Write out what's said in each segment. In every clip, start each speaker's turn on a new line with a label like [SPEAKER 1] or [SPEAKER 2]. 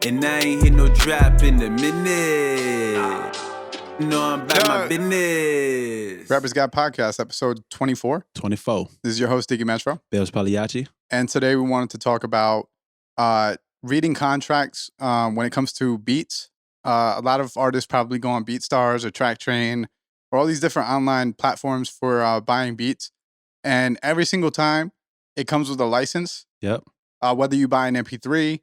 [SPEAKER 1] And I ain't hit no drop in a minute. No, I'm about my business.
[SPEAKER 2] Rappers Got Podcast, episode 24.
[SPEAKER 3] 24.
[SPEAKER 2] This is your host, Diggy Bailz.
[SPEAKER 3] Bailz Pagliacci.
[SPEAKER 2] And today we wanted to talk about reading contracts when it comes to beats. A lot of artists probably go on BeatStars or TrackTrain or all these different online platforms for buying beats. And every single time it comes with a license.
[SPEAKER 3] Yep.
[SPEAKER 2] Whether you buy an MP3,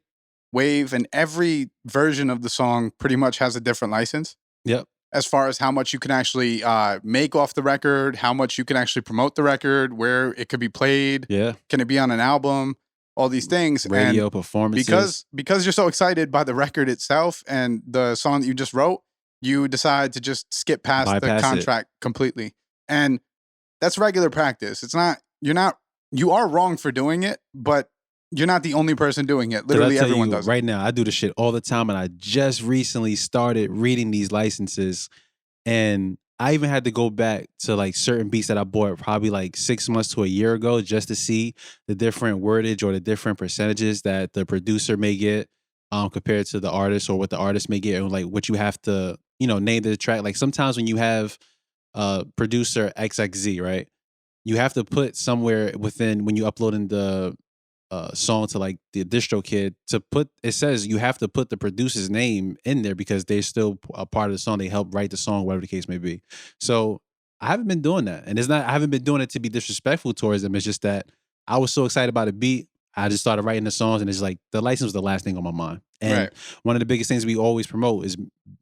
[SPEAKER 2] Wave, and every version of the song pretty much has a different license.
[SPEAKER 3] Yep.
[SPEAKER 2] As far as how much you can actually make off the record, how much you can actually promote the record, where it could be played.
[SPEAKER 3] Yeah.
[SPEAKER 2] Can it be on an album? All these things.
[SPEAKER 3] Radio
[SPEAKER 2] and
[SPEAKER 3] performances.
[SPEAKER 2] Because you're so excited by the record itself and the song that you just wrote, you decide to just skip past the contract completely. And that's regular practice. It's not, you are wrong for doing it, but you're not the only person doing it. Literally everyone does it.
[SPEAKER 3] Right now, I do this shit all the time, and I just recently started reading these licenses, and I even had to go back to like certain beats that I bought probably like 6 months to a year ago just to see the different wordage or the different percentages that the producer may get compared to the artist, or what the artist may get, and like what you have to, name the track. Like sometimes when you have producer XXZ, right? You have to put somewhere within, when you upload in the song to like the distro kid, it says you have to put the producer's name in there because they're still a part of the song. They help write the song, whatever the case may be. So I haven't been doing that. And I haven't been doing it to be disrespectful towards them. It's just that I was so excited about a beat. I just started writing the songs, and it's like the license was the last thing on my mind. And one of the biggest things we always promote is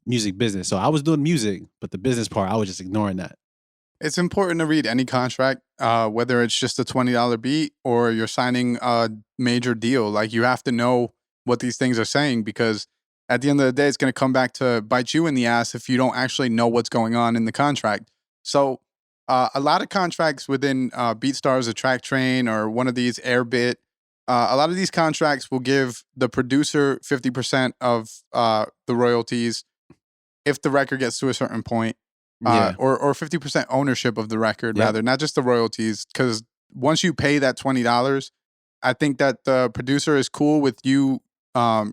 [SPEAKER 3] music business. So I was doing music, but the business part, I was just ignoring that.
[SPEAKER 2] It's important to read any contract, whether it's just a $20 beat or you're signing a major deal. Like, you have to know what these things are saying, because at the end of the day, it's going to come back to bite you in the ass if you don't actually know what's going on in the contract. So a lot of contracts within BeatStars or TrackTrain or one of these Airbit, a lot of these contracts will give the producer 50% of the royalties if the record gets to a certain point. Or 50% ownership of the record, rather, not just the royalties. Because once you pay that $20, I think that the producer is cool with you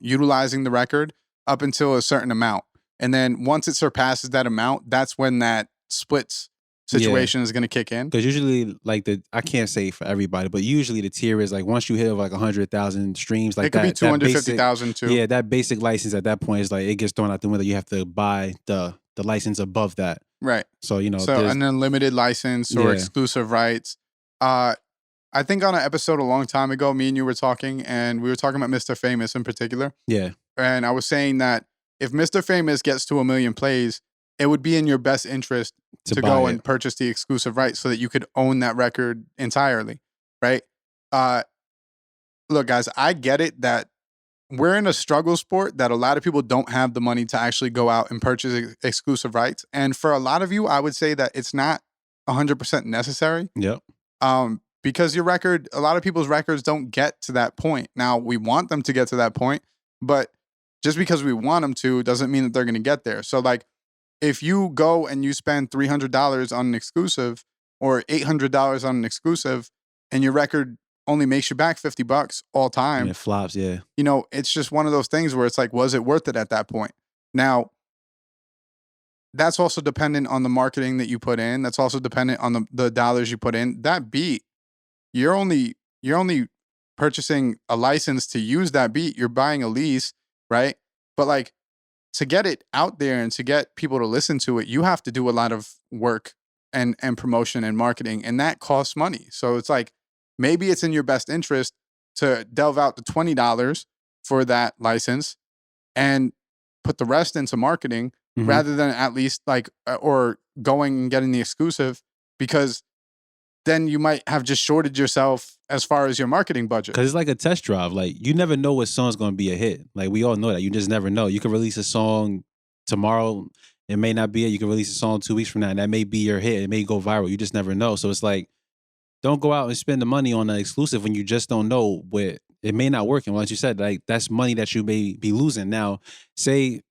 [SPEAKER 2] utilizing the record up until a certain amount. And then once it surpasses that amount, that's when that splits situation is going to kick in.
[SPEAKER 3] Because usually, like, I can't say for everybody, but usually the tier is like, once you hit like 100,000 streams, like
[SPEAKER 2] it could be 250,000 too.
[SPEAKER 3] Yeah, that basic license at that point is like, it gets thrown out the window. You have to buy the license above that.
[SPEAKER 2] Right.
[SPEAKER 3] So,
[SPEAKER 2] so an unlimited license or exclusive rights. I think on an episode a long time ago, me and you were talking, and we were talking about Mr. Famous in particular.
[SPEAKER 3] Yeah.
[SPEAKER 2] And I was saying that if Mr. Famous gets to 1 million plays, it would be in your best interest to go and purchase the exclusive rights so that you could own that record entirely. Right. Look, guys, I get it that we're in a struggle sport that a lot of people don't have the money to actually go out and purchase exclusive rights. And for a lot of you, I would say that it's not 100% necessary.
[SPEAKER 3] Yep.
[SPEAKER 2] Because your record, a lot of people's records don't get to that point. Now, we want them to get to that point, but just because we want them to doesn't mean that they're going to get there. So, like, if you go and you spend $300 on an exclusive or $800 on an exclusive, and your record only makes you back $50 all time.
[SPEAKER 3] And it flops, yeah.
[SPEAKER 2] It's just one of those things where it's like, was it worth it at that point? Now, that's also dependent on the marketing that you put in. That's also dependent on the dollars you put in. That beat, you're only purchasing a license to use that beat. You're buying a lease, right? But like, to get it out there and to get people to listen to it, you have to do a lot of work and promotion and marketing, and that costs money. So it's like, maybe it's in your best interest to delve out the $20 for that license and put the rest into marketing rather than at least like, or going and getting the exclusive, because then you might have just shorted yourself as far as your marketing budget.
[SPEAKER 3] Because it's like a test drive. Like, you never know what song's going to be a hit. Like, we all know that. You just never know. You can release a song tomorrow. It may not be it. You can release a song 2 weeks from now, and that may be your hit. It may go viral. You just never know. So it's like, don't go out and spend the money on an exclusive when you just don't know what it may not work. And like you said, like, that's money that you may be losing. Now, say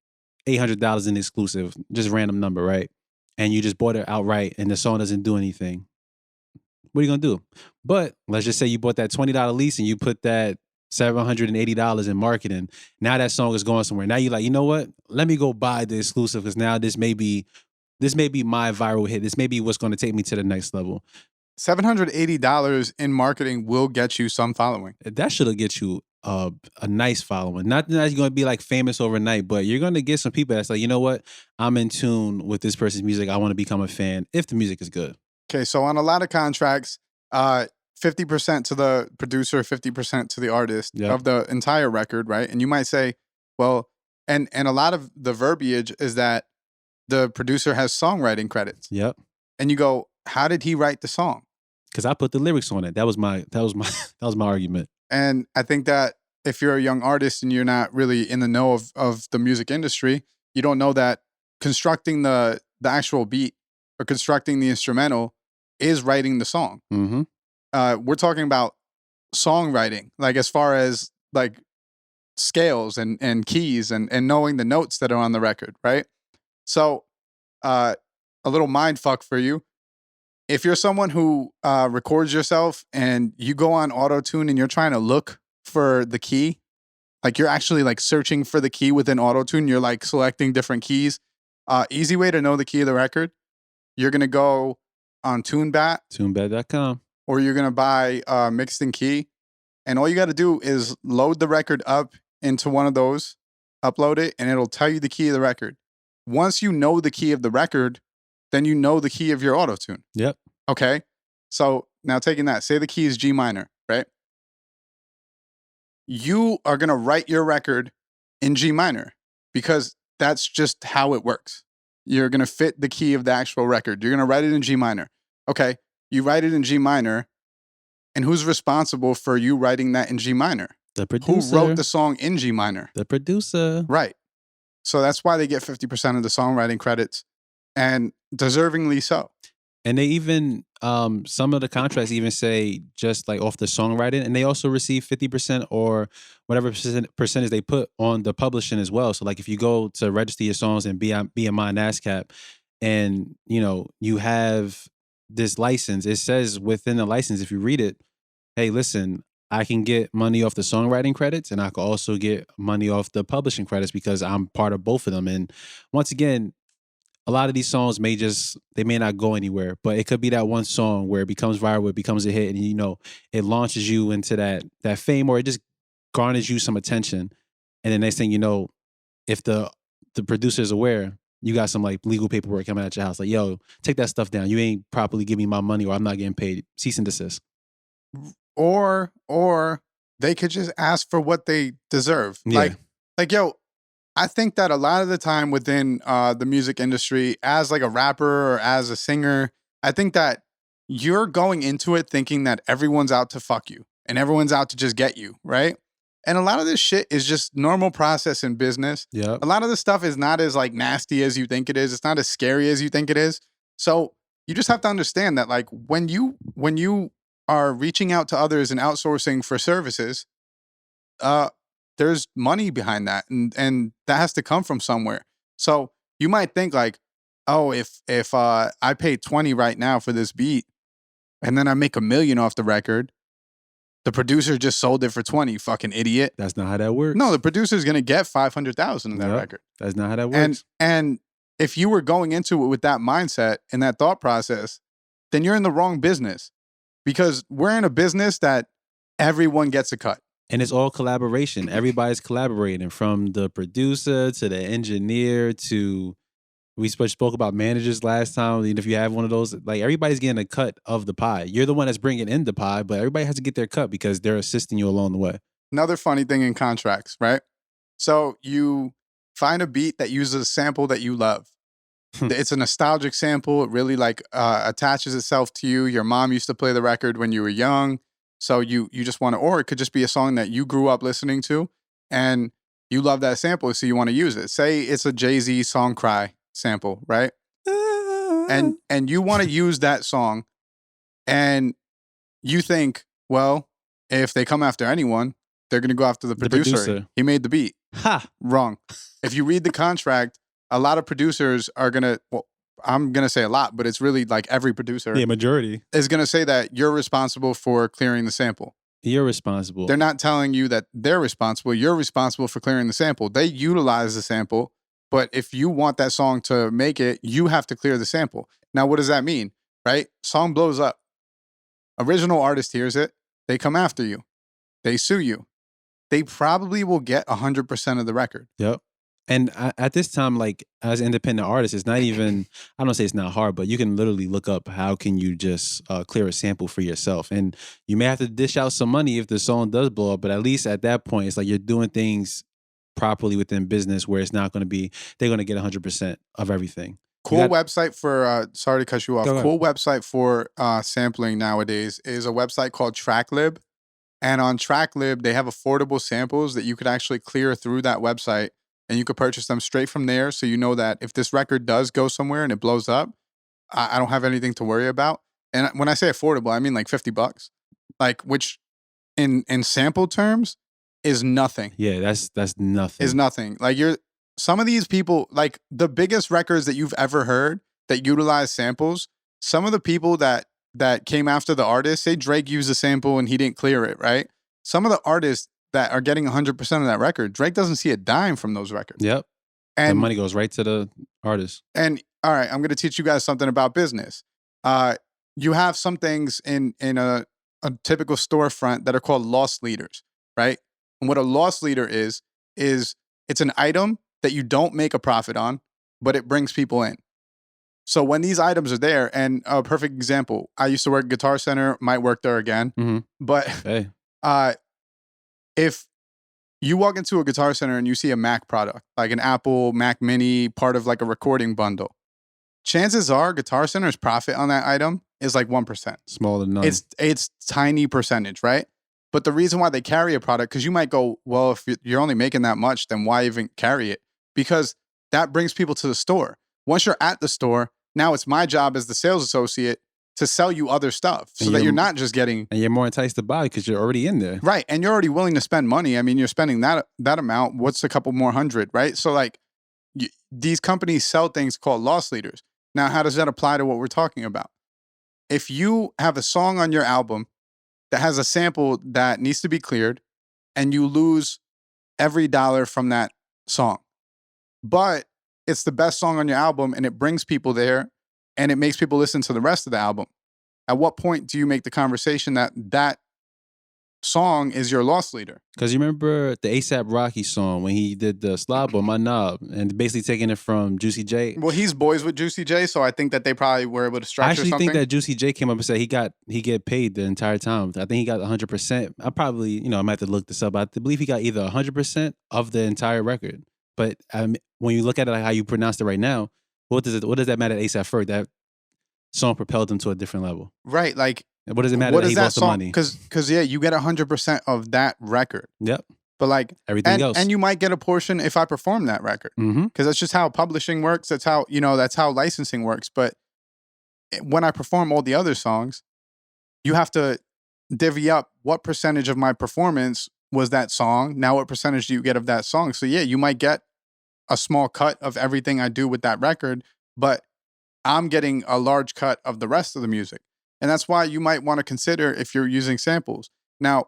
[SPEAKER 3] $800 in exclusive, just random number, right? And you just bought it outright and the song doesn't do anything. What are you going to do? But let's just say you bought that $20 lease and you put that $780 in marketing. Now that song is going somewhere. Now you're like, you know what? Let me go buy the exclusive because now this may be my viral hit. This may be what's going to take me to the next level.
[SPEAKER 2] $780 in marketing will get you some following.
[SPEAKER 3] That should get you a nice following. Not that you're going to be like famous overnight, but you're going to get some people that's like, you know what? I'm in tune with this person's music. I want to become a fan if the music is good.
[SPEAKER 2] Okay, so on a lot of contracts, 50% to the producer, 50% to the artist of the entire record, right? And you might say, well, and a lot of the verbiage is that the producer has songwriting credits.
[SPEAKER 3] Yep.
[SPEAKER 2] And you go, how did he write the song?
[SPEAKER 3] Because I put the lyrics on it. That was my argument.
[SPEAKER 2] And I think that if you're a young artist and you're not really in the know of the music industry, you don't know that constructing the actual beat or constructing the instrumental is writing the song.
[SPEAKER 3] Mm-hmm.
[SPEAKER 2] We're talking about songwriting, like as far as like scales and keys and knowing the notes that are on the record, right? So a little mind fuck for you. If you're someone who records yourself and you go on auto-tune and you're trying to look for the key, like you're actually like searching for the key within auto-tune, you're like selecting different keys. Easy way to know the key of the record, you're going to go on TuneBat.
[SPEAKER 3] TuneBat.com.
[SPEAKER 2] Or you're going to buy Mixed in Key. And all you got to do is load the record up into one of those, upload it, and it'll tell you the key of the record. Once you know the key of the record, then you know the key of your auto-tune.
[SPEAKER 3] Yep.
[SPEAKER 2] Okay. So now taking that, say the key is G minor, right? You are going to write your record in G minor because that's just how it works. You're going to fit the key of the actual record. You're going to write it in G minor. Okay. You write it in G minor. And who's responsible for you writing that in G minor?
[SPEAKER 3] The producer.
[SPEAKER 2] Who wrote the song in G minor?
[SPEAKER 3] The producer.
[SPEAKER 2] Right. So that's why they get 50% of the songwriting credits. And deservingly so.
[SPEAKER 3] And they even, some of the contracts even say just like off the songwriting, and they also receive 50% or whatever percentage they put on the publishing as well. So like if you go to register your songs and BMI and ASCAP, and you know you have this license, it says within the license, if you read it, hey, listen, I can get money off the songwriting credits, and I can also get money off the publishing credits because I'm part of both of them. And once again, a lot of these songs may not go anywhere, but it could be that one song where it becomes viral, it becomes a hit, and you know, it launches you into that fame, or it just garners you some attention. And the next thing you know, if the producer is aware, you got some like legal paperwork coming at your house, like, yo, take that stuff down. You ain't properly giving me my money, or I'm not getting paid. Cease and desist.
[SPEAKER 2] Or they could just ask for what they deserve.
[SPEAKER 3] Yeah.
[SPEAKER 2] Like, yo, I think that a lot of the time within the music industry, as like a rapper or as a singer, I think that you're going into it thinking that everyone's out to fuck you and everyone's out to just get you, right? And a lot of this shit is just normal process in business.
[SPEAKER 3] Yeah.
[SPEAKER 2] A lot of this stuff is not as like nasty as you think it is. It's not as scary as you think it is. So you just have to understand that like when you are reaching out to others and outsourcing for services, there's money behind that, and that has to come from somewhere. So you might think like, oh, if I pay 20 right now for this beat, and then I make $1 million off the record, the producer just sold it for 20. You fucking idiot.
[SPEAKER 3] That's not how that works.
[SPEAKER 2] No, the producer's gonna get 500,000 in that record.
[SPEAKER 3] That's not how that works.
[SPEAKER 2] And if you were going into it with that mindset and that thought process, then you're in the wrong business, because we're in a business that everyone gets a cut.
[SPEAKER 3] And it's all collaboration. Everybody's collaborating, from the producer to the engineer to, we spoke about managers last time. If you have one of those, like everybody's getting a cut of the pie. You're the one that's bringing in the pie, but everybody has to get their cut because they're assisting you along the way.
[SPEAKER 2] Another funny thing in contracts, right? So you find a beat that uses a sample that you love. It's a nostalgic sample. It really like attaches itself to you. Your mom used to play the record when you were young. So you just want to, or it could just be a song that you grew up listening to and you love that sample, so you want to use it. Say it's a Jay-Z Song Cry sample, right? And you want to use that song, and you think, well, if they come after anyone, they're going to go after the producer. He made the beat.
[SPEAKER 3] Ha!
[SPEAKER 2] Wrong. If you read the contract, a lot of producers are going to, well, I'm going to say a lot, but it's really like every producer
[SPEAKER 3] majority
[SPEAKER 2] is going to say that you're responsible for clearing the sample.
[SPEAKER 3] You're responsible.
[SPEAKER 2] They're not telling you that they're responsible. You're responsible for clearing the sample. They utilize the sample, but if you want that song to make it, you have to clear the sample. Now, what does that mean? Right? Song blows up. Original artist hears it. They come after you. They sue you. They probably will get 100% of the record.
[SPEAKER 3] Yep. And at this time, like as an independent artist, it's not even, I don't say it's not hard, but you can literally look up how can you just clear a sample for yourself. And you may have to dish out some money if the song does blow up, but at least at that point, it's like you're doing things properly within business where it's not going to be, they're going to get 100% of everything.
[SPEAKER 2] Cool website for, sorry to cut you off.
[SPEAKER 3] Go ahead.
[SPEAKER 2] Cool website for sampling nowadays is a website called TrackLib. And on TrackLib, they have affordable samples that you could actually clear through that website. And you could purchase them straight from there. So you know that if this record does go somewhere and it blows up, I don't have anything to worry about. And when I say affordable, I mean like $50. Like, which in sample terms is nothing.
[SPEAKER 3] Yeah, that's nothing.
[SPEAKER 2] Is nothing. Like some of these people, like the biggest records that you've ever heard that utilize samples, some of the people that came after the artist, say Drake used a sample and he didn't clear it, right? Some of the artists that are getting 100% of that record, Drake doesn't see a dime from those records.
[SPEAKER 3] Yep. And the money goes right to the artist. And
[SPEAKER 2] all right, I'm going to teach you guys something about business. You have some things in a typical storefront that are called loss leaders, right? And what a loss leader is it's an item that you don't make a profit on, but it brings people in. So when these items are there, and a perfect example, I used to work at Guitar Center, might work there again, but
[SPEAKER 3] hey.
[SPEAKER 2] If you walk into a Guitar Center and you see a Mac product, like an Apple Mac Mini, part of like a recording bundle, chances are Guitar Center's profit on that item is like 1%.
[SPEAKER 3] Smaller than none.
[SPEAKER 2] It's tiny percentage, right? But the reason why they carry a product, because you might go, well, if you're only making that much, then why even carry it? Because that brings people to the store. Once you're at the store, now it's my job as the sales associate to sell you other stuff so that you're not just getting...
[SPEAKER 3] And you're more enticed to buy because you're already in there.
[SPEAKER 2] Right. And you're already willing to spend money. I mean, you're spending that amount. What's a couple more hundred, right? So like these companies sell things called loss leaders. Now, how does that apply to what we're talking about? If you have a song on your album that has a sample that needs to be cleared and you lose every dollar from that song, but it's the best song on your album and it brings people there and it makes people listen to the rest of the album. At what point do you make the conversation that song is your loss leader?
[SPEAKER 3] Because you remember the A$AP Rocky song when he did the Slob on My Knob and basically taking it from Juicy J.
[SPEAKER 2] Well, he's boys with Juicy J, so I think that they probably were able to structure something.
[SPEAKER 3] I actually think that Juicy J came up and said he get paid the entire time. I think he got 100%. I probably, I might have to look this up. I believe he got either 100% of the entire record. But when you look at it like how you pronounce it right now, what does that matter to A$AP Ferg? That song propelled him to a different level.
[SPEAKER 2] Right. Like,
[SPEAKER 3] what does it matter that he lost the money?
[SPEAKER 2] Because you get 100% of that record.
[SPEAKER 3] Yep.
[SPEAKER 2] But like
[SPEAKER 3] everything else.
[SPEAKER 2] And you might get a portion if I perform that record. Because that's just how publishing works. That's how, that's how licensing works. But when I perform all the other songs, you have to divvy up what percentage of my performance was that song. Now what percentage do you get of that song? So yeah, you might get a small cut of everything I do with that record, but I'm getting a large cut of the rest of the music. And that's why you might want to consider if you're using samples. Now,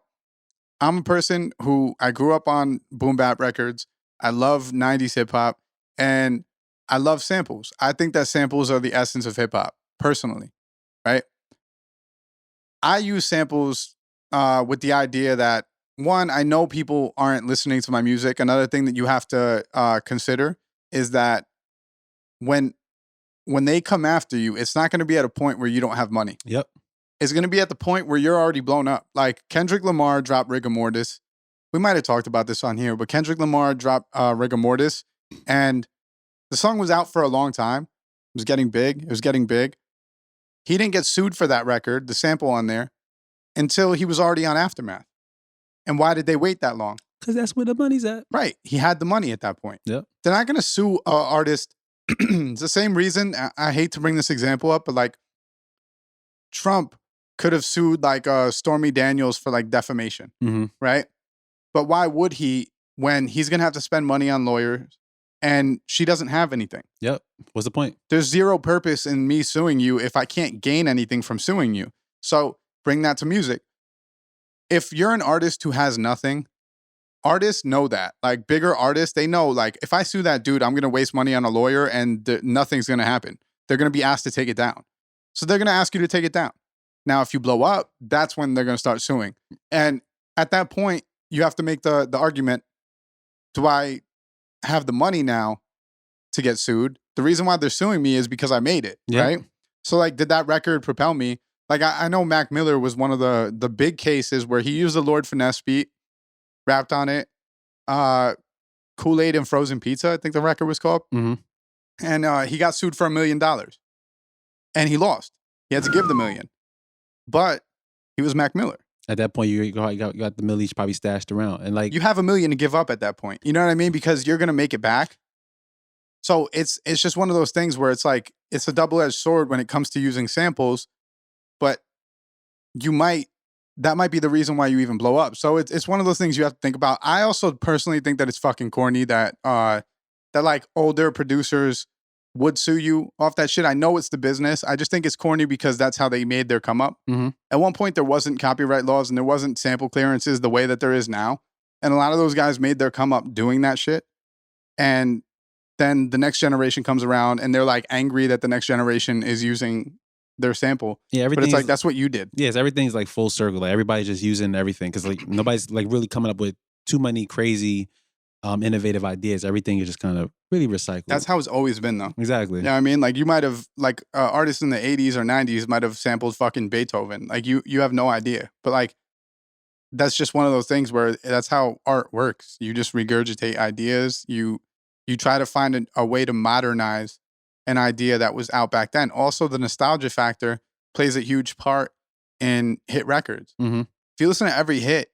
[SPEAKER 2] I'm a person who I grew up on boom bap records. I love 90s hip hop and I love samples. I think that samples are the essence of hip hop, personally, right? I use samples with the idea that, one, I know people aren't listening to my music. Another thing that you have to consider is that when they come after you, it's not going to be at a point where you don't have money.
[SPEAKER 3] Yep.
[SPEAKER 2] It's going to be at the point where you're already blown up. Like Kendrick Lamar dropped Rigor Mortis. We might have talked about this on here, but Kendrick Lamar dropped Rigor Mortis, and the song was out for a long time. It was getting big. He didn't get sued for that record, the sample on there, until he was already on Aftermath. And why did they wait that long?
[SPEAKER 3] Because that's where the money's at.
[SPEAKER 2] Right. He had the money at that point.
[SPEAKER 3] Yep.
[SPEAKER 2] They're not going to sue an artist. It's the same reason. I hate to bring this example up, but like Trump could have sued like Stormy Daniels for like defamation, right? But why would he when he's going to have to spend money on lawyers and she doesn't have anything?
[SPEAKER 3] Yep. What's the point?
[SPEAKER 2] There's zero purpose in me suing you if I can't gain anything from suing you. So bring that to music. if you're an artist who has nothing, artists know that. Like bigger artists, they know like if I sue that dude, I'm gonna waste money on a lawyer and nothing's gonna happen. They're gonna be asked to take it down. So they're gonna ask you to take it down. Now, if you blow up, that's when they're gonna start suing. And at that point, you have to make the argument, do I have the money now to get sued? The reason why they're suing me is because I made it, right? So like, did that record propel me? Like I know Mac Miller was one of the big cases where he used the Lord Finesse beat, rapped on it. Kool-Aid and Frozen Pizza, I think the record was called.
[SPEAKER 3] Mm-hmm.
[SPEAKER 2] And he got sued for $1 million. And he lost. He had to give the $1 million. But he was Mac Miller.
[SPEAKER 3] At that point, you got the millies probably stashed around. And like
[SPEAKER 2] you have $1 million to give up at that point. You know what I mean? Because you're gonna make it back. So it's just one of those things where it's like it's a double-edged sword when it comes to using samples, but that might be the reason why you even blow up. So it's one of those things you have to think about. I also personally think that it's fucking corny that like older producers would sue you off that shit. I know it's the business. I just think it's corny because that's how they made their come up.
[SPEAKER 3] Mm-hmm.
[SPEAKER 2] At one point, there wasn't copyright laws and there wasn't sample clearances the way that there is now. And a lot of those guys made their come up doing that shit. And then the next generation comes around and they're like angry that the next generation is using their sample.
[SPEAKER 3] Yeah,
[SPEAKER 2] but it's like, that's what you did.
[SPEAKER 3] Yes, everything's like full circle. Like everybody's just using everything because like nobody's like really coming up with too many crazy innovative ideas. Everything is just kind of really recycled.
[SPEAKER 2] That's how it's always been though.
[SPEAKER 3] Exactly.
[SPEAKER 2] You know what I mean? Like you might have like artists in the 80s or 90s might have sampled fucking Beethoven. Like you have no idea. But like that's just one of those things where that's how art works. You just regurgitate ideas. You try to find a way to modernize an idea that was out back then. Also, the nostalgia factor plays a huge part in hit records.
[SPEAKER 3] Mm-hmm.
[SPEAKER 2] If you listen to every hit,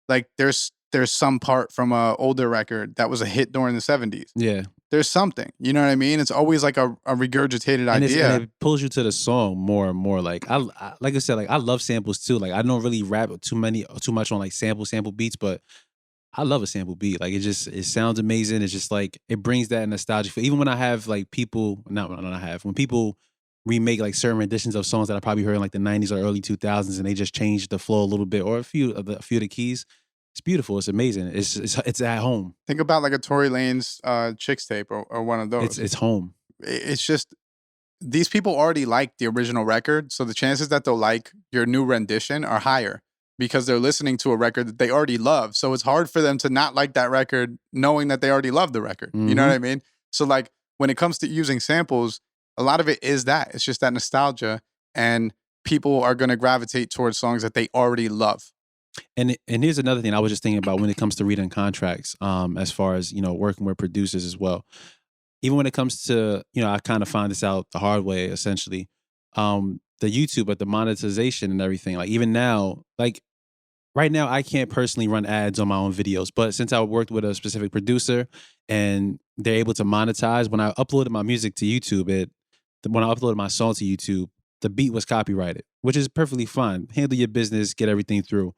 [SPEAKER 2] like there's some part from an older record that was a hit during the 70s.
[SPEAKER 3] Yeah.
[SPEAKER 2] There's something, you know what I mean? It's always like a regurgitated idea.
[SPEAKER 3] And it pulls you to the song more and more. Like like I said, like I love samples too. Like I don't really rap too much on like sample beats, but I love a sample beat. Like it sounds amazing. It's just like it brings that nostalgia feel. Even when I have like people, when people remake like certain renditions of songs that I probably heard in like the 90s or early 2000s, and they just change the flow a little bit or a few of the keys. It's beautiful. It's amazing. It's at home.
[SPEAKER 2] Think about like a Tory Lanez Chicks tape or one of those.
[SPEAKER 3] It's home.
[SPEAKER 2] It's just these people already like the original record, so the chances that they'll like your new rendition are higher because they're listening to a record that they already love. So it's hard for them to not like that record knowing that they already love the record.
[SPEAKER 3] Mm-hmm.
[SPEAKER 2] You know what I mean? So like when it comes to using samples, a lot of it is that. It's just that nostalgia, and people are going to gravitate towards songs that they already love.
[SPEAKER 3] And here's another thing I was just thinking about when it comes to reading contracts, as far as, working with producers as well. Even when it comes to, I kind of find this out the hard way, essentially. The YouTube, but the monetization and everything. Like even now, like right now, I can't personally run ads on my own videos. But since I worked with a specific producer and they're able to monetize, when I uploaded my music to YouTube, when I uploaded my song to YouTube, the beat was copyrighted, which is perfectly fine. Handle your business, get everything through.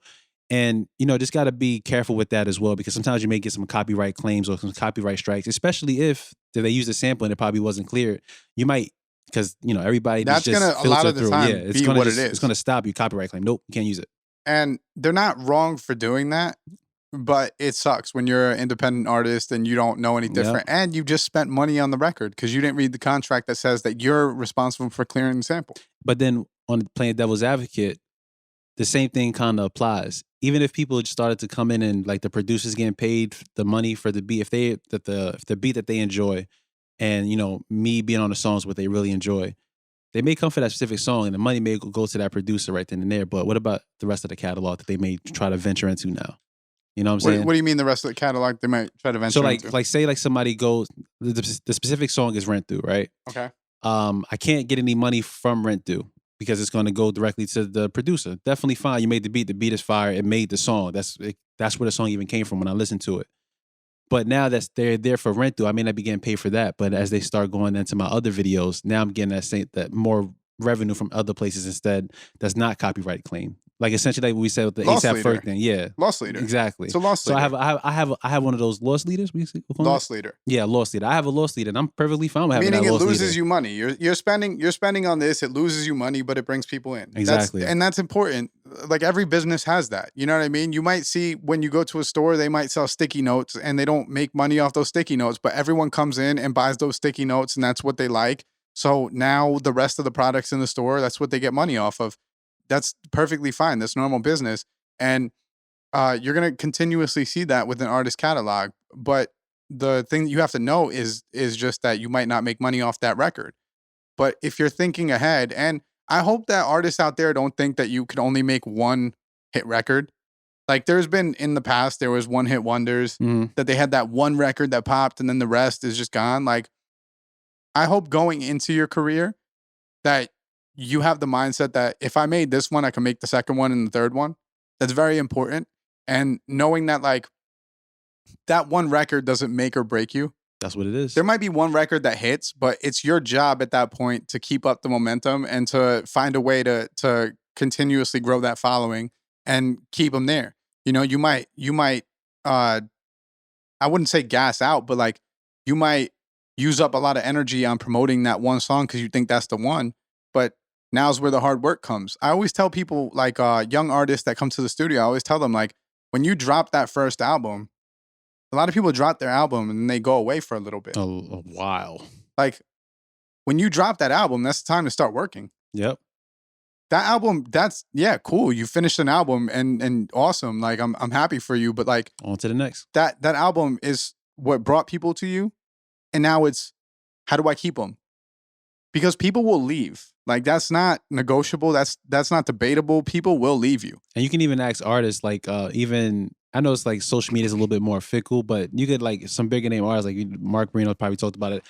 [SPEAKER 3] And, just got to be careful with that as well, because sometimes you may get some copyright claims or some copyright strikes, especially if they use a sample and it probably wasn't cleared. You might, because, everybody
[SPEAKER 2] that's
[SPEAKER 3] just
[SPEAKER 2] going to a lot of the
[SPEAKER 3] through.
[SPEAKER 2] time
[SPEAKER 3] it's
[SPEAKER 2] be
[SPEAKER 3] gonna
[SPEAKER 2] what it is.
[SPEAKER 3] It's going to stop you. Copyright claim. Nope, you can't use it.
[SPEAKER 2] And they're not wrong for doing that, but it sucks when you're an independent artist and you don't know any different.
[SPEAKER 3] Yep.
[SPEAKER 2] And you just spent money on the record because you didn't read the contract that says that you're responsible for clearing the sample.
[SPEAKER 3] But then on playing devil's advocate, the same thing kind of applies. Even if people just started to come in and like the producers getting paid the money for the beat, if the beat that they enjoy, and me being on the songs what they really enjoy, they may come for that specific song and the money may go to that producer right then and there. But what about the rest of the catalog that they may try to venture into now? You know what I'm saying?
[SPEAKER 2] What do you mean the rest of the catalog they might try to venture into?
[SPEAKER 3] So say somebody goes, the specific song is Rent Through, right?
[SPEAKER 2] Okay.
[SPEAKER 3] I can't get any money from Rent Through because it's going to go directly to the producer. Definitely fine. You made the beat. The beat is fire. It made the song. That's where the song even came from when I listened to it. But now they're there for Rent Through, I may not be getting paid for that. But as they start going into my other videos, now I'm getting that more revenue from other places instead. That's not copyright claim. Like essentially, like what we said with the ASAP Ferg thing. Yeah,
[SPEAKER 2] loss leader.
[SPEAKER 3] Exactly.
[SPEAKER 2] So loss leader.
[SPEAKER 3] So I have one of those loss leaders.
[SPEAKER 2] Loss leader.
[SPEAKER 3] Yeah, loss leader. I have a loss leader, and I'm perfectly fine with having
[SPEAKER 2] Meaning
[SPEAKER 3] that loss leader.
[SPEAKER 2] Meaning it loses you money. You're spending on this. It loses you money, but it brings people in.
[SPEAKER 3] Exactly.
[SPEAKER 2] And that's important. like every business has that. You know what I mean? You might see when you go to a store, they might sell sticky notes and they don't make money off those sticky notes, but everyone comes in and buys those sticky notes and that's what they like. So now the rest of the products in the store, that's what they get money off of. That's perfectly fine. That's normal business. And you're going to continuously see that with an artist catalog. But the thing that you have to know is just that you might not make money off that record. But if you're thinking ahead, and I hope that artists out there don't think that you could only make one hit record. Like there's been in the past, there was one hit wonders that they had that one record that popped and then the rest is just gone. Like I hope going into your career that you have the mindset that if I made this one, I can make the second one and the third one. That's very important. And knowing that like that one record doesn't make or break you.
[SPEAKER 3] That's what it is.
[SPEAKER 2] There might be one record that hits, but it's your job at that point to keep up the momentum and to find a way to continuously grow that following and keep them there. You know, you might I wouldn't say gas out, but like you might use up a lot of energy on promoting that one song because you think that's the one. But now's where the hard work comes. I always tell people like young artists that come to the studio, I always tell them like when you drop that first album, a lot of people drop their album and they go away for a little bit.
[SPEAKER 3] A while.
[SPEAKER 2] Like when you drop that album, that's the time to start working.
[SPEAKER 3] Yep.
[SPEAKER 2] That album, that's cool. You finished an album and awesome. Like I'm happy for you, but like
[SPEAKER 3] on to the next.
[SPEAKER 2] That album is what brought people to you. And now it's how do I keep them? Because people will leave. Like that's not negotiable. That's not debatable. People will leave you.
[SPEAKER 3] And you can even ask artists like even I know it's like social media is a little bit more fickle, but you could like some bigger name artists like Mark Marino probably talked about it.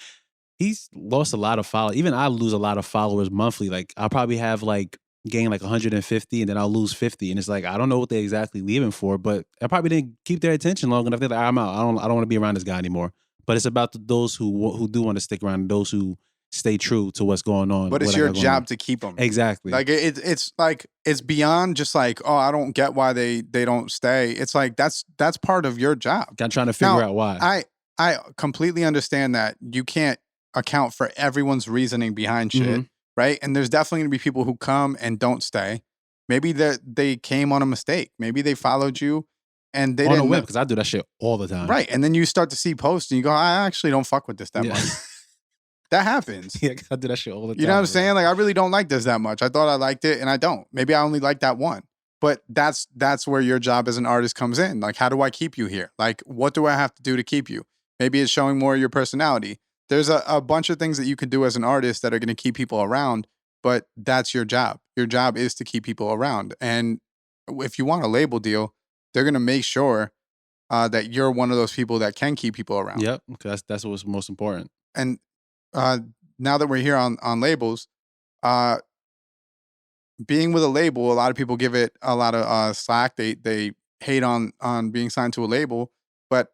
[SPEAKER 3] He's lost a lot of followers. Even I lose a lot of followers monthly. Like I'll probably have like gain like 150 and then I'll lose 50. And it's like, I don't know what they're exactly leaving for, but I probably didn't keep their attention long enough. They're like, I'm out. I don't want to be around this guy anymore. But it's about those who do want to stick around, those who stay true to what's going on.
[SPEAKER 2] But it's your job to keep them.
[SPEAKER 3] Exactly.
[SPEAKER 2] Like it's like it's beyond just like, oh, I don't get why they don't stay. It's like that's part of your job.
[SPEAKER 3] I'm trying to figure out why.
[SPEAKER 2] I completely understand that you can't account for everyone's reasoning behind shit, right? And there's definitely gonna be people who come and don't stay. Maybe they came on a mistake. Maybe they followed you and they
[SPEAKER 3] on
[SPEAKER 2] didn't
[SPEAKER 3] a whim because I do that shit all the time.
[SPEAKER 2] Right, and then you start to see posts and you go, I actually don't fuck with this that much. That happens.
[SPEAKER 3] Yeah, I do that shit all the time.
[SPEAKER 2] You know what I'm saying? Like, I really don't like this that much. I thought I liked it, and I don't. Maybe I only like that one. But that's where your job as an artist comes in. Like, how do I keep you here? Like, what do I have to do to keep you? Maybe it's showing more of your personality. There's a bunch of things that you can do as an artist that are going to keep people around, but that's your job. Your job is to keep people around. And if you want a label deal, they're going to make sure that you're one of those people that can keep people around.
[SPEAKER 3] Yep, because that's what's most important.
[SPEAKER 2] And now that we're here on labels, being with a label, a lot of people give it a lot of slack. They hate on being signed to a label, but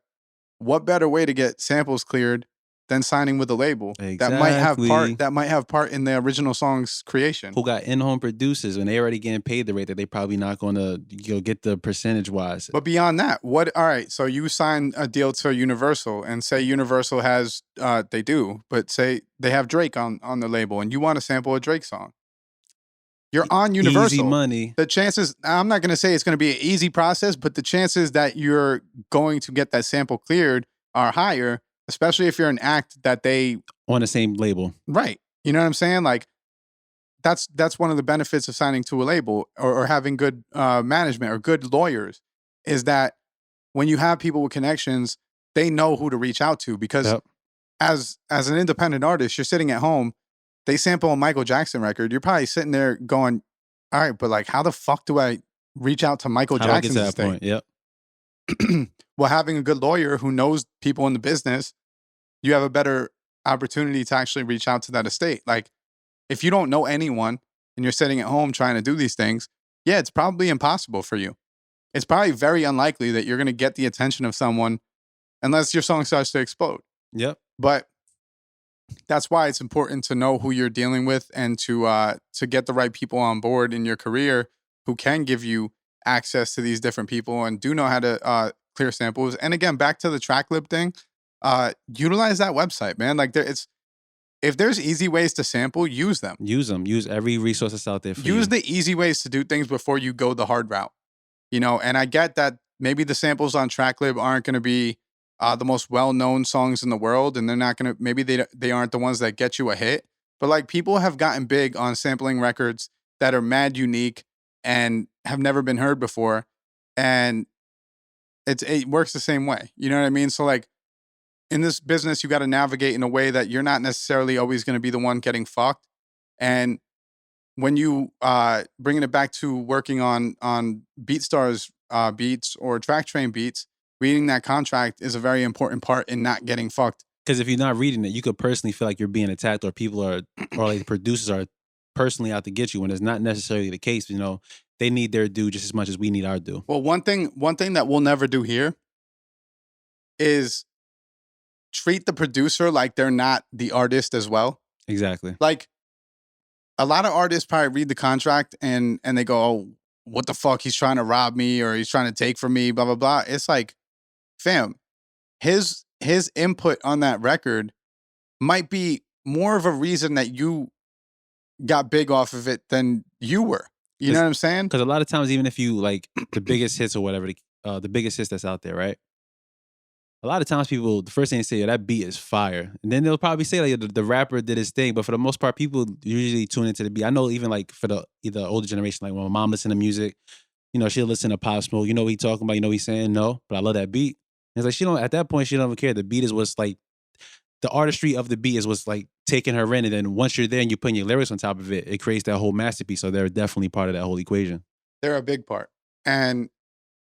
[SPEAKER 2] what better way to get samples cleared than signing with a label
[SPEAKER 3] Exactly.
[SPEAKER 2] that might have part in the original song's creation?
[SPEAKER 3] Who got in-home producers and they already getting paid the rate that they probably not going to get the percentage wise.
[SPEAKER 2] But beyond that, all right, so you sign a deal to Universal and say Universal has, they do, but say they have Drake on the label and you want to sample a Drake song. You're on Universal.
[SPEAKER 3] Easy money.
[SPEAKER 2] The chances, I'm not going to say it's going to be an easy process, but the chances that you're going to get that sample cleared are higher, especially if you're an act that they...
[SPEAKER 3] On the same label.
[SPEAKER 2] Right. You know what I'm saying? Like, that's one of the benefits of signing to a label or having good management or good lawyers is that when you have people with connections, they know who to reach out to because as an independent artist, you're sitting at home, they sample a Michael Jackson record, you're probably sitting there going, all right, but like, how the fuck do I reach out to Michael Jackson's
[SPEAKER 3] estate? How do I get to that point? Yep.
[SPEAKER 2] Well, having a good lawyer who knows people in the business, you have a better opportunity to actually reach out to that estate. Like, if you don't know anyone and you're sitting at home trying to do these things, yeah, it's probably impossible for you. It's probably very unlikely that you're going to get the attention of someone unless your song starts to explode.
[SPEAKER 3] Yep.
[SPEAKER 2] But that's why it's important to know who you're dealing with and to get the right people on board in your career who can give you access to these different people and do know how to clear samples. And again, back to the track lib thing, utilize that website, man. Like if there's easy ways to sample, use them.
[SPEAKER 3] Use them. Use every resource that's out there for
[SPEAKER 2] Use
[SPEAKER 3] you.
[SPEAKER 2] the easy ways to do things before you go the hard route. You know, and I get that maybe the samples on TrackLib aren't going to be the most well-known songs in the world, and they're not going to, maybe they aren't the ones that get you a hit, but like people have gotten big on sampling records that are mad unique and have never been heard before, and it works the same way. You know what I mean? So like in this business, you got to navigate in a way that you're not necessarily always going to be the one getting fucked. And when you bringing it back to working on BeatStars beats or Track Train beats, reading that contract is a very important part in not getting fucked.
[SPEAKER 3] Because if you're not reading it, you could personally feel like you're being attacked, or people are, or like the producers are personally out to get you, when it's not necessarily the case. You know, they need their due just as much as we need our due.
[SPEAKER 2] Well, one thing that we'll never do here is treat the producer like they're not the artist as well.
[SPEAKER 3] Exactly.
[SPEAKER 2] Like a lot of artists probably read the contract and they go, "Oh, what the fuck? He's trying to rob me, or he's trying to take from me, blah, blah, blah." It's like, fam, his input on that record might be more of a reason that you got big off of it than you were. You know what I'm saying?
[SPEAKER 3] Because a lot of times, even if you like the biggest hits or whatever, the biggest hits that's out there, right? A lot of times people, the first thing they say, "Yeah, that beat is fire." And then they'll probably say like the rapper did his thing. But for the most part, people usually tune into the beat. I know even like for the older generation, like when my mom listens to music, you know, she'll listen to Pop Smoke. You know what he talking about? You know what he's saying? No, but I love that beat. And it's like, she don't, at that point, she don't even care. The beat is what's like, the artistry of the beat is what's like taking her in. And then once you're there and you putting your lyrics on top of it, it creates that whole masterpiece. So they're definitely part of that whole equation.
[SPEAKER 2] They're a big part. And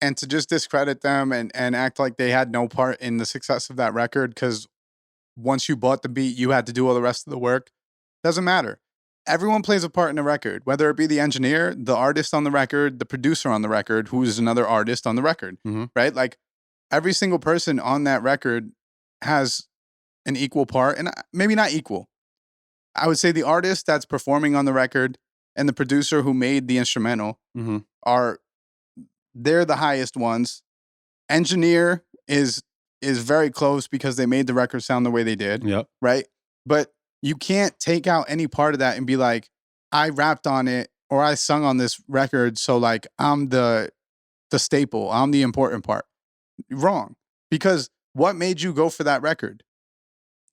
[SPEAKER 2] to just discredit them and act like they had no part in the success of that record because once you bought the beat, you had to do all the rest of the work, doesn't matter. Everyone plays a part in the record, whether it be the engineer, the artist on the record, the producer on the record, who is another artist on the record, right? Like every single person on that record has an equal part, and maybe not equal. I would say the artist that's performing on the record and the producer who made the instrumental they're the highest ones. Engineer is very close because they made the record sound the way they did.
[SPEAKER 3] Yep.
[SPEAKER 2] Right? But you can't take out any part of that and be like, I rapped on it or I sung on this record, so like I'm the staple, I'm the important part. Wrong. Because what made you go for that record?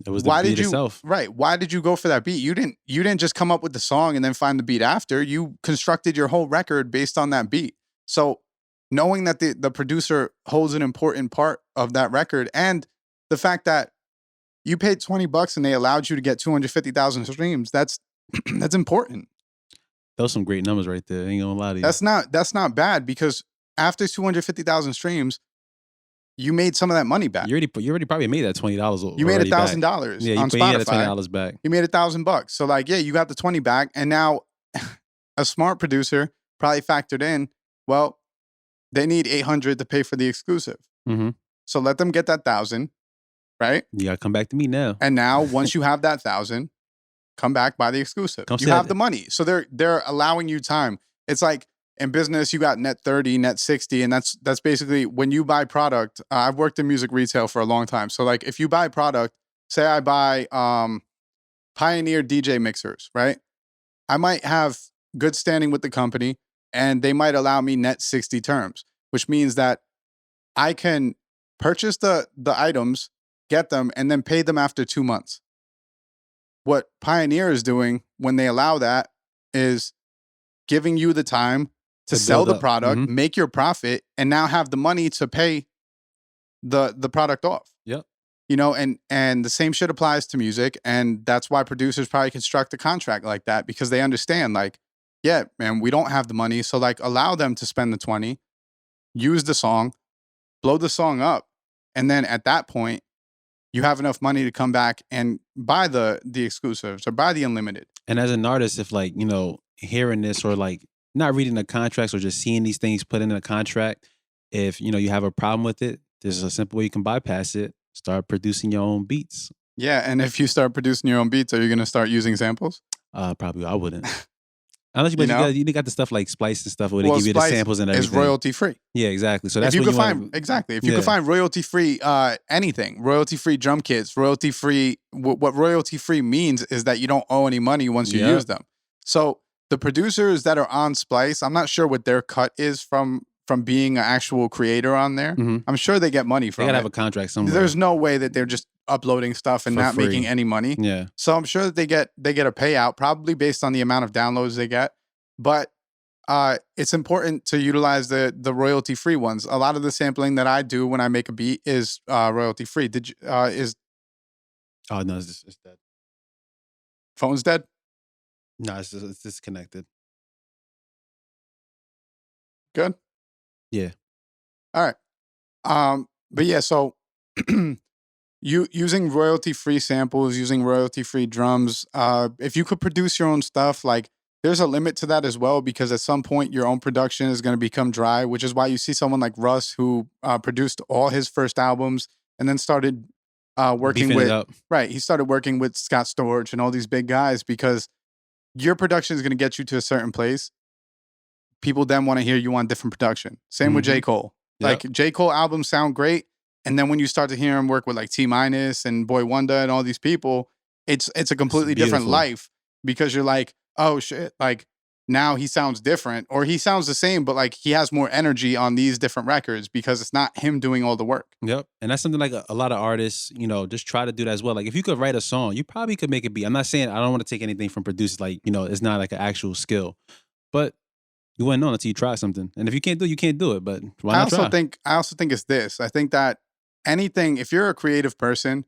[SPEAKER 3] It was the beat itself.
[SPEAKER 2] Right. Why did you go for that beat? You didn't just come up with the song and then find the beat after. You constructed your whole record based on that beat. So knowing that the producer holds an important part of that record, and the fact that you paid $20 and they allowed you to get 250,000 streams, that's important.
[SPEAKER 3] Those are some great numbers right there. I ain't gonna lie to you.
[SPEAKER 2] That's not bad, because after 250,000 streams, you made some of that money back.
[SPEAKER 3] You already probably made that $20.
[SPEAKER 2] You made $1,000
[SPEAKER 3] yeah,
[SPEAKER 2] on Spotify.
[SPEAKER 3] You made $20 back.
[SPEAKER 2] You made $1,000. So like, yeah, you got the 20 back, and now a smart producer probably factored in, well, they need 800 to pay for the exclusive. So let them get that 1,000, right?
[SPEAKER 3] You gotta come back to me now.
[SPEAKER 2] And now, once you have that 1,000, come back, buy the exclusive. You have the money, so they're allowing you time. It's like in business, you got net 30, net 60, and that's basically when you buy product. I've worked in music retail for a long time, so like if you buy product, say I buy Pioneer DJ mixers, right? I might have good standing with the company, and they might allow me net 60 terms, which means that I can purchase the items, get them, and then pay them after 2 months. What Pioneer is doing when they allow that is giving you the time to sell the product, make your profit, and now have the money to pay the product off.
[SPEAKER 3] Yep.
[SPEAKER 2] You know, and the same shit applies to music, and that's why producers probably construct a contract like that, because they understand, like, yeah, man, we don't have the money, so like allow them to spend the 20, use the song, blow the song up, and then at that point, you have enough money to come back and buy the exclusives or buy the unlimited.
[SPEAKER 3] And as an artist, if like, you know, hearing this or like not reading the contracts or just seeing these things put in a contract, if, you know, you have a problem with it, there's a simple way you can bypass it. Start producing your own beats.
[SPEAKER 2] Yeah, and if you start producing your own beats, are you going to start using samples?
[SPEAKER 3] Probably I wouldn't. Unless
[SPEAKER 2] You know?
[SPEAKER 3] you got the stuff like Splice and stuff where they
[SPEAKER 2] Well,
[SPEAKER 3] give you the
[SPEAKER 2] Splice
[SPEAKER 3] samples and
[SPEAKER 2] is
[SPEAKER 3] everything.
[SPEAKER 2] royalty free.
[SPEAKER 3] Yeah, exactly. So
[SPEAKER 2] If
[SPEAKER 3] that's
[SPEAKER 2] you
[SPEAKER 3] what
[SPEAKER 2] could
[SPEAKER 3] you
[SPEAKER 2] find
[SPEAKER 3] want.
[SPEAKER 2] exactly, if you
[SPEAKER 3] Yeah.
[SPEAKER 2] could find royalty free anything, royalty free drum kits, royalty free. What royalty free means is that you don't owe any money once you
[SPEAKER 3] Yep.
[SPEAKER 2] use them. So the producers that are on Splice, I'm not sure what their cut is from being an actual creator on there.
[SPEAKER 3] Mhm.
[SPEAKER 2] I'm sure they get money
[SPEAKER 3] They
[SPEAKER 2] from
[SPEAKER 3] gotta
[SPEAKER 2] it.
[SPEAKER 3] have a contract somewhere.
[SPEAKER 2] There's no way that they're just uploading stuff and
[SPEAKER 3] For
[SPEAKER 2] not making
[SPEAKER 3] free.
[SPEAKER 2] any money.
[SPEAKER 3] Yeah.
[SPEAKER 2] So I'm sure that they get a payout, probably based on the amount of downloads they get. But it's important to utilize the royalty free ones. A lot of the sampling that I do when I make a beat is royalty free. Did you is
[SPEAKER 3] Oh no, it's dead.
[SPEAKER 2] phone's dead?
[SPEAKER 3] No, it's disconnected.
[SPEAKER 2] Good.
[SPEAKER 3] Yeah.
[SPEAKER 2] All right. But yeah, so you using royalty free samples, using royalty free drums. If you could produce your own stuff, like there's a limit to that as well, because at some point your own production is going to become dry, which is why you see someone like Russ who produced all his first albums and then started working
[SPEAKER 3] Beefing it
[SPEAKER 2] with
[SPEAKER 3] up.
[SPEAKER 2] right. He started working with Scott Storch and all these big guys because your production is going to get you to a certain place. People then want to hear you on different production. Same with J. Cole.
[SPEAKER 3] Yep.
[SPEAKER 2] Like J. Cole albums sound great. And then when you start to hear him work with like T Minus and Boy Wonder and all these people, it's a completely different
[SPEAKER 3] beautiful.
[SPEAKER 2] life, because you're like, oh shit, like now he sounds different, or he sounds the same, but like he has more energy on these different records because it's not him doing all the work.
[SPEAKER 3] Yep. And that's something like a lot of artists, just try to do that as well. Like if you could write a song, you probably could make it be. I'm not saying I don't want to take anything from producers, like, it's not like an actual skill. But you wouldn't know until you try something. And if you can't do it, you can't do it. But why not try?
[SPEAKER 2] I also think it's this. I think that anything, if you're a creative person,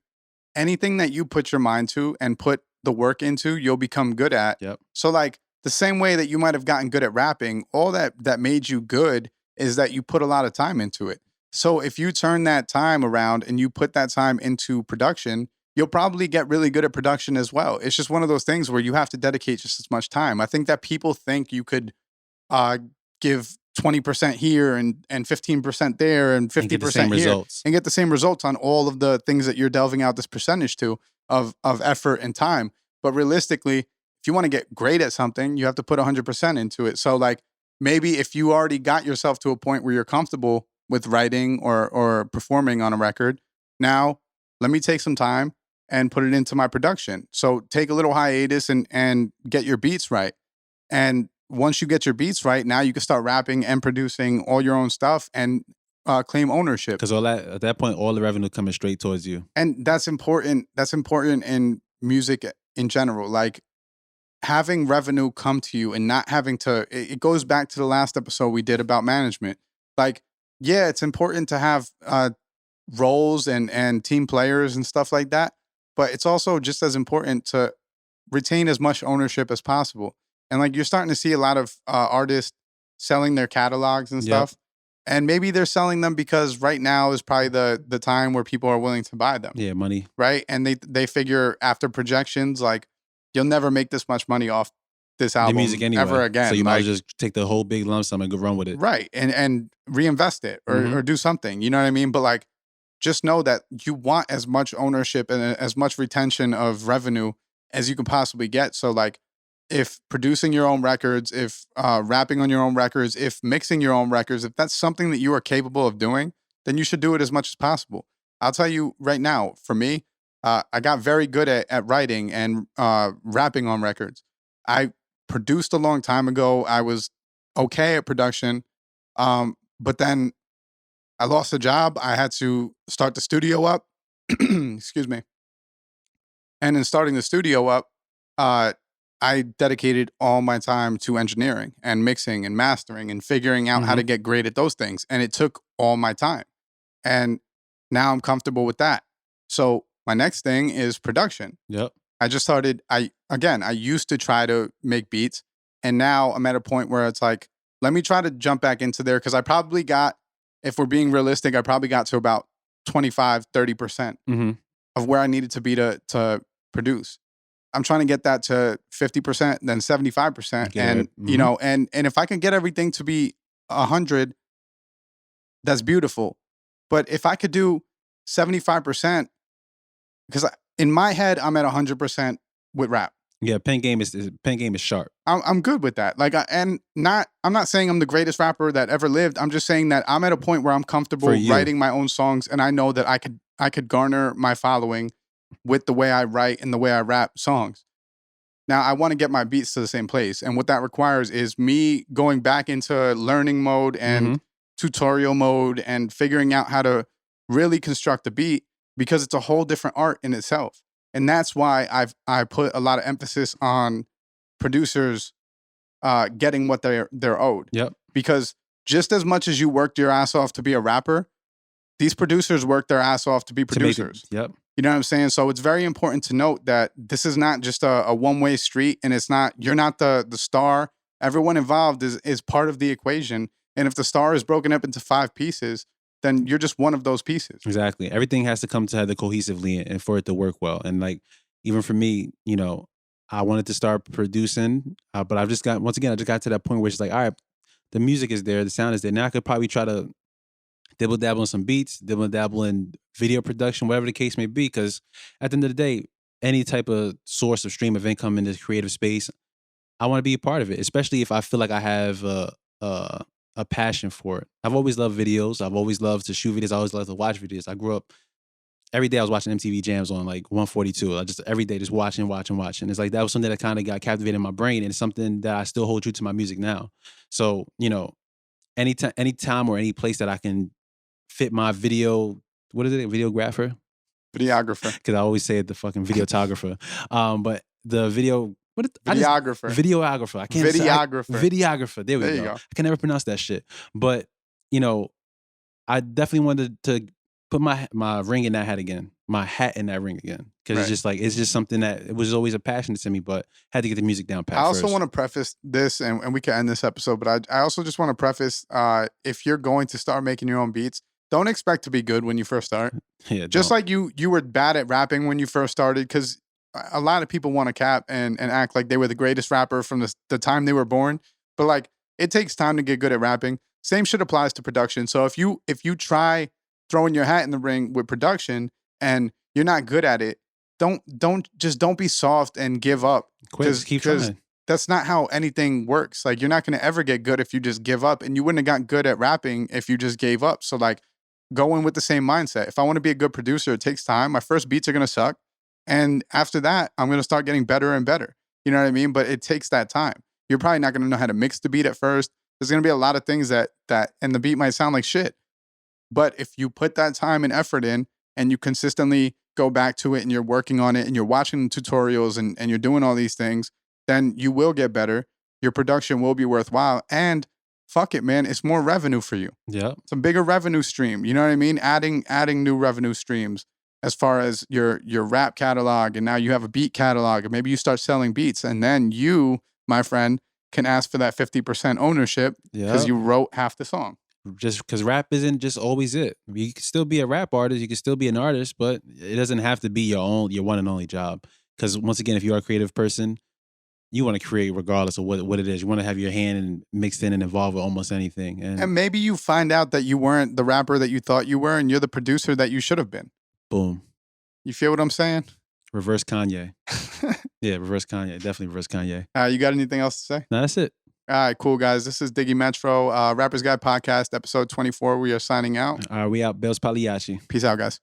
[SPEAKER 2] anything that you put your mind to and put the work into, you'll become good at.
[SPEAKER 3] Yep.
[SPEAKER 2] So like the same way that you might have gotten good at rapping, all that made you good is that you put a lot of time into it. So if you turn that time around and you put that time into production, you'll probably get really good at production as well. It's just one of those things where you have to dedicate just as much time. I think that people think you could give 20% here and 15% there and 50% here
[SPEAKER 3] results.
[SPEAKER 2] and get the same results on all of the things that you're delving out this percentage to of effort and time. But realistically, if you want to get great at something, you have to put 100% into it. So like maybe if you already got yourself to a point where you're comfortable with writing or performing on a record, now let me take some time and put it into my production. So take a little hiatus and get your beats right. And once you get your beats right, now you can start rapping and producing all your own stuff and claim ownership.
[SPEAKER 3] Because at that point, all the revenue coming straight towards you.
[SPEAKER 2] And that's important. That's important in music in general. Like having revenue come to you and not having to, it goes back to the last episode we did about management. Like, yeah, it's important to have roles and team players and stuff like that. But it's also just as important to retain as much ownership as possible. And like you're starting to see a lot of artists selling their catalogs and stuff. And maybe they're selling them because right now is probably the time where people are willing to buy them.
[SPEAKER 3] Yeah, money.
[SPEAKER 2] Right. And they figure after projections, like you'll never make this much money off this album
[SPEAKER 3] the music anyway.
[SPEAKER 2] ever again.
[SPEAKER 3] So you might as well just take the whole big lump sum and go run with it.
[SPEAKER 2] Right. And reinvest it or do something. You know what I mean? But like just know that you want as much ownership and as much retention of revenue as you can possibly get. So like if producing your own records, if rapping on your own records, if mixing your own records, if that's something that you are capable of doing, then you should do it as much as possible. I'll tell you right now, for me, I got very good at writing and rapping on records. I produced a long time ago. I was okay at production, but then I lost a job. I had to start the studio up. Excuse me. And in starting the studio up, I dedicated all my time to engineering and mixing and mastering and figuring out how to get great at those things. And it took all my time. And now I'm comfortable with that. So my next thing is production.
[SPEAKER 3] Yep.
[SPEAKER 2] I just started, I used to try to make beats. And now I'm at a point where it's like, let me try to jump back into there. Cause I probably got, if we're being realistic, I probably got to about 25, 30% of where I needed to be to produce. I'm trying to get that to 50%, then 75%. And, and if I can get everything to be 100, that's beautiful. But if I could do 75%, because in my head, I'm at 100% with rap.
[SPEAKER 3] Yeah, pen game is sharp.
[SPEAKER 2] I'm good with that. Like, I'm not saying I'm the greatest rapper that ever lived. I'm just saying that I'm at a point where I'm comfortable
[SPEAKER 3] For you.
[SPEAKER 2] writing my own songs, and I know that I could garner my following with the way I write and the way I rap songs. Now, I want to get my beats to the same place, and what that requires is me going back into learning mode and tutorial mode and figuring out how to really construct a beat, because it's a whole different art in itself. And that's why I put a lot of emphasis on producers getting what they're owed.
[SPEAKER 3] Yep.
[SPEAKER 2] Because just as much as you worked your ass off to be a rapper, these producers work their ass off to be producers.
[SPEAKER 3] Yep.
[SPEAKER 2] You know what I'm saying? So it's very important to note that this is not just a one-way street, and you're not the star. Everyone involved is part of the equation. And if the star is broken up into 5 pieces, then you're just one of those pieces.
[SPEAKER 3] Exactly. Everything has to come together cohesively and for it to work well. And like, even for me, you know, I wanted to start producing, but I just got to that point where it's like, all right, the music is there, the sound is there. Now I could probably try to dibble dabble in some beats, dibble dabble in video production, whatever the case may be. Because at the end of the day, any type of source of stream of income in this creative space, I want to be a part of it, especially if I feel like I have a passion for it. I've always loved videos. I've always loved to shoot videos. I always loved to watch videos. I grew up, every day I was watching MTV Jams on like 142. I just every day just watching. It's like that was something that kind of got captivated in my brain, and it's something that I still hold true to my music now. So, you know, any time or any place that I can fit my video, what is it, videographer?
[SPEAKER 2] Videographer.
[SPEAKER 3] Because I always say the fucking videographer. But the video,
[SPEAKER 2] videographer.
[SPEAKER 3] Videographer. I can't
[SPEAKER 2] videographer.
[SPEAKER 3] Videographer. There we go. I can never pronounce that shit. But, you know, I definitely wanted to put my ring in that hat again. My hat in that ring again. Because it's just something that it was always a passion to me, but had to get the music down pat.
[SPEAKER 2] I also want to preface this, and we can end this episode, but I also just want to preface, if you're going to start making your own beats, don't expect to be good when you first start.
[SPEAKER 3] Yeah,
[SPEAKER 2] just like you were bad at rapping when you first started, because a lot of people want to cap and act like they were the greatest rapper from the time they were born. But like, it takes time to get good at rapping. Same shit applies to production. So if you try throwing your hat in the ring with production and you're not good at it, don't be soft and give up.
[SPEAKER 3] Keep trying.
[SPEAKER 2] That's not how anything works. Like, you're not going to ever get good if you just give up, and you wouldn't have gotten good at rapping if you just gave up. So like, go in with the same mindset. If I want to be a good producer, it takes time. My first beats are going to suck. And after that, I'm going to start getting better and better. You know what I mean? But it takes that time. You're probably not going to know how to mix the beat at first. There's going to be a lot of things that and the beat might sound like shit. But if you put that time and effort in, and you consistently go back to it, and you're working on it, and you're watching tutorials, and you're doing all these things, then you will get better. Your production will be worthwhile. And fuck it, man, it's more revenue for you.
[SPEAKER 3] Yeah.
[SPEAKER 2] It's a bigger revenue stream. You know what I mean? Adding new revenue streams as far as your rap catalog, and now you have a beat catalog, and maybe you start selling beats, and then you, my friend, can ask for that 50% ownership because you wrote half the song.
[SPEAKER 3] Just because rap isn't just always it. You can still be a rap artist, you can still be an artist, but it doesn't have to be your one and only job. Because once again, if you're a creative person, you want to create regardless of what it is. You want to have your hand mixed in and involved with almost anything.
[SPEAKER 2] And maybe you find out that you weren't the rapper that you thought you were, and you're the producer that you should have been.
[SPEAKER 3] Boom.
[SPEAKER 2] You feel what I'm saying?
[SPEAKER 3] Reverse Kanye. Yeah, reverse Kanye. Definitely reverse Kanye.
[SPEAKER 2] You got anything else to say?
[SPEAKER 3] No, that's it.
[SPEAKER 2] All right, cool, guys. This is Diggy Metro, Rappers Guide Podcast, episode 24. We are signing out.
[SPEAKER 3] We out. Bailz Pagliacci.
[SPEAKER 2] Peace out, guys.